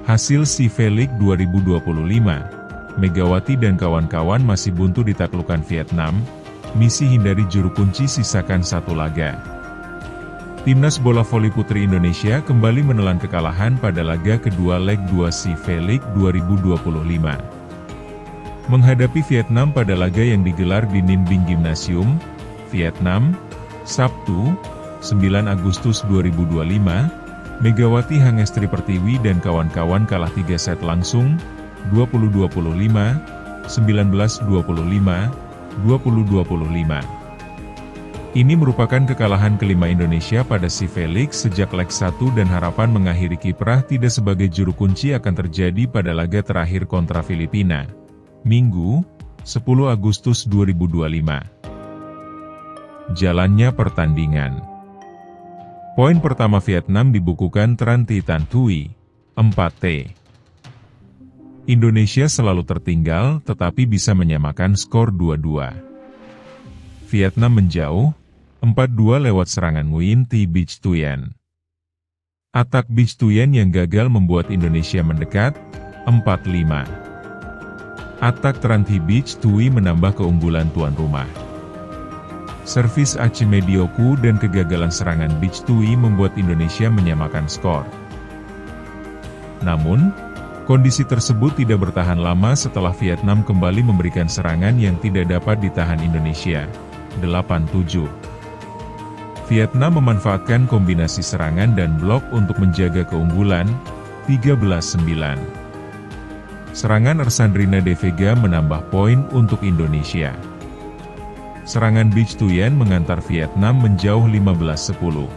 Hasil SEA League 2025, Megawati dan kawan-kawan masih buntu ditaklukkan Vietnam, misi hindari juru kunci sisakan satu laga. Timnas bola voli putri Indonesia kembali menelan kekalahan pada laga kedua leg 2 SEA League 2025. Menghadapi Vietnam pada laga yang digelar di Ninh Binh Gymnasium, Vietnam, Sabtu, 9 Agustus 2025, Megawati Hangestri Pertiwi dan kawan-kawan kalah 3 set langsung, 20-25, 19-25, 20-25. Ini merupakan kekalahan kelima Indonesia pada SEA League sejak leg 1 dan harapan mengakhiri kiprah tidak sebagai juru kunci akan terjadi pada laga terakhir kontra Filipina, Minggu, 10 Agustus 2025. Jalannya pertandingan. Poin pertama Vietnam dibukukan Tran Thi Tan Thuy, 4T. Indonesia selalu tertinggal tetapi bisa menyamakan skor 2-2. Vietnam menjauh, 4-2 lewat serangan Nguyen Thi Bich Thuyen. Atak Bich Thuyen yang gagal membuat Indonesia mendekat, 4-5. Atak Tran Thi Bich Thuy menambah keunggulan tuan rumah. Servis Achimedioku dan kegagalan serangan Bich Thuy membuat Indonesia menyamakan skor. Namun, kondisi tersebut tidak bertahan lama setelah Vietnam kembali memberikan serangan yang tidak dapat ditahan Indonesia, 8-7. Vietnam memanfaatkan kombinasi serangan dan blok untuk menjaga keunggulan, 13-9. Serangan Ersandrina De Vega menambah poin untuk Indonesia. Serangan Bich Thuyen mengantar Vietnam menjauh 15-10.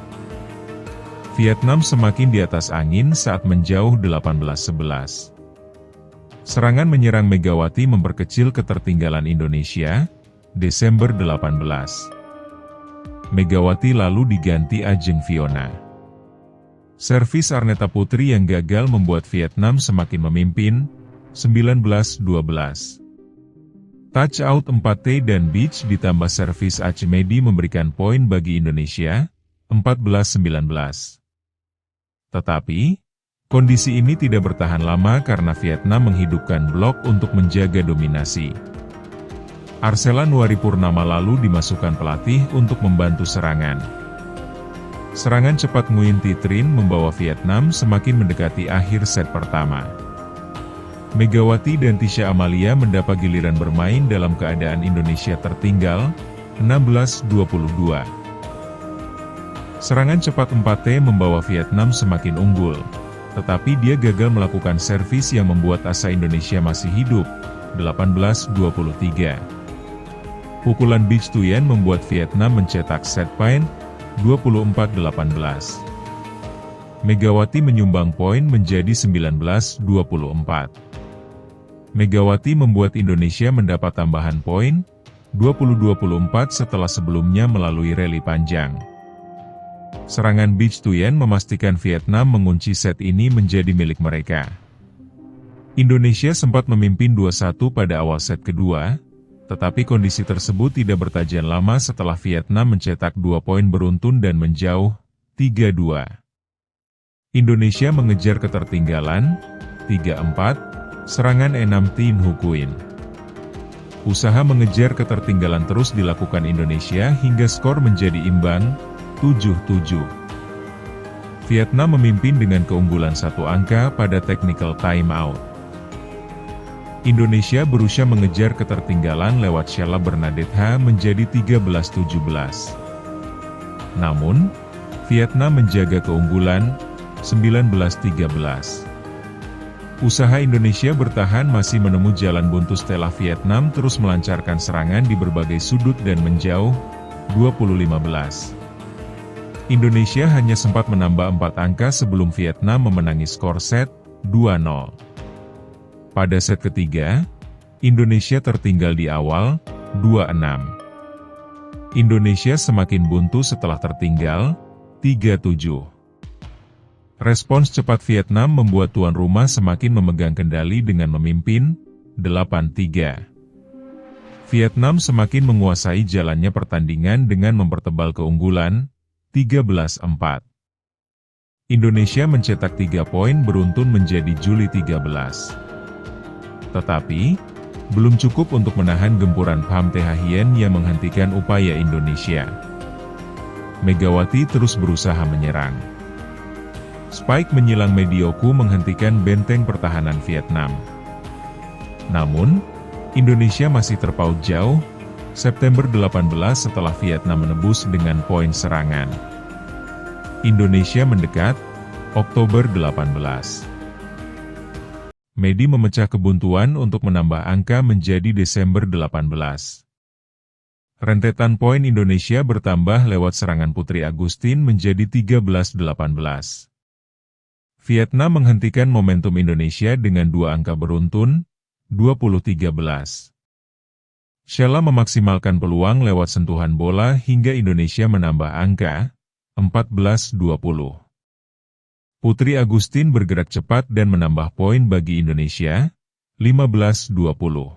Vietnam semakin di atas angin saat menjauh 18-11. Serangan menyerang Megawati memperkecil ketertinggalan Indonesia, Desember 18. Megawati lalu diganti Ajeng Fiona. Servis Arneta Putri yang gagal membuat Vietnam semakin memimpin, 19-12. Touch out 4T dan Bich ditambah servis Achimedi memberikan poin bagi Indonesia, 14-19. Tetapi, kondisi ini tidak bertahan lama karena Vietnam menghidupkan blok untuk menjaga dominasi. Arsela Nuaripurnama lalu dimasukkan pelatih untuk membantu serangan. Serangan cepat Nguyen Thi Trinh membawa Vietnam semakin mendekati akhir set pertama. Megawati dan Tisha Amalia mendapat giliran bermain dalam keadaan Indonesia tertinggal, 16-22. Serangan cepat 4T membawa Vietnam semakin unggul, tetapi dia gagal melakukan servis yang membuat asa Indonesia masih hidup, 18-23. Pukulan Bich Thuyen membuat Vietnam mencetak set point, 24-18. Megawati menyumbang poin menjadi 19-24. Megawati membuat Indonesia mendapat tambahan poin, 20-24 setelah sebelumnya melalui rally panjang. Serangan Bich Thuyen memastikan Vietnam mengunci set ini menjadi milik mereka. Indonesia sempat memimpin 2-1 pada awal set kedua, tetapi kondisi tersebut tidak bertahan lama setelah Vietnam mencetak 2 poin beruntun dan menjauh, 3-2. Indonesia mengejar ketertinggalan, 3-4, serangan Enam Tin Hukuin. Usaha mengejar ketertinggalan terus dilakukan Indonesia hingga skor menjadi imbang, 7-7. Vietnam memimpin dengan keunggulan 1 angka pada technical timeout. Indonesia berusaha mengejar ketertinggalan lewat Sheila Bernadette menjadi 13-17. Namun, Vietnam menjaga keunggulan, 19-13. Usaha Indonesia bertahan masih menemui jalan buntu setelah Vietnam terus melancarkan serangan di berbagai sudut dan menjauh, 20-15. Indonesia hanya sempat menambah 4 angka sebelum Vietnam memenangi skor set, 2-0. Pada set ketiga, Indonesia tertinggal di awal, 2-6. Indonesia semakin buntu setelah tertinggal, 3-7. Respons cepat Vietnam membuat tuan rumah semakin memegang kendali dengan memimpin, 8-3. Vietnam semakin menguasai jalannya pertandingan dengan mempertebal keunggulan, 13-4. Indonesia mencetak 3 poin beruntun menjadi Juli 13. Tetapi, belum cukup untuk menahan gempuran Pham Thi Hien yang menghentikan upaya Indonesia. Megawati terus berusaha menyerang. Spike menyilang Medioku menghentikan benteng pertahanan Vietnam. Namun, Indonesia masih terpaut jauh, September 18 setelah Vietnam menebus dengan poin serangan. Indonesia mendekat, Oktober 18. Medi memecah kebuntuan untuk menambah angka menjadi Desember 18. Rentetan poin Indonesia bertambah lewat serangan Putri Agustin menjadi 13-18. Vietnam menghentikan momentum Indonesia dengan 2 angka beruntun, 20-13. Sheila memaksimalkan peluang lewat sentuhan bola hingga Indonesia menambah angka, 14-20. Putri Agustin bergerak cepat dan menambah poin bagi Indonesia, 15-20.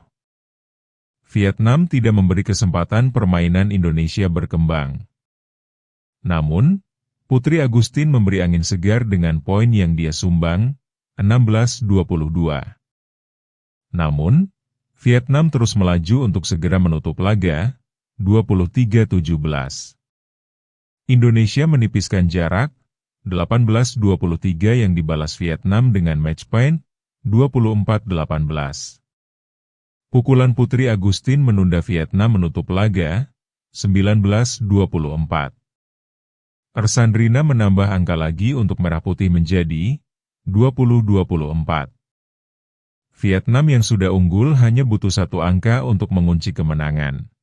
Vietnam tidak memberi kesempatan permainan Indonesia berkembang. Namun, Putri Agustin memberi angin segar dengan poin yang dia sumbang, 16-22. Namun, Vietnam terus melaju untuk segera menutup laga, 23-17. Indonesia menipiskan jarak, 18-23 yang dibalas Vietnam dengan match point, 24-18. Pukulan Putri Agustin menunda Vietnam menutup laga, 19-24. Ersandrina menambah angka lagi untuk Merah Putih menjadi 20-24. Vietnam yang sudah unggul hanya butuh 1 angka untuk mengunci kemenangan.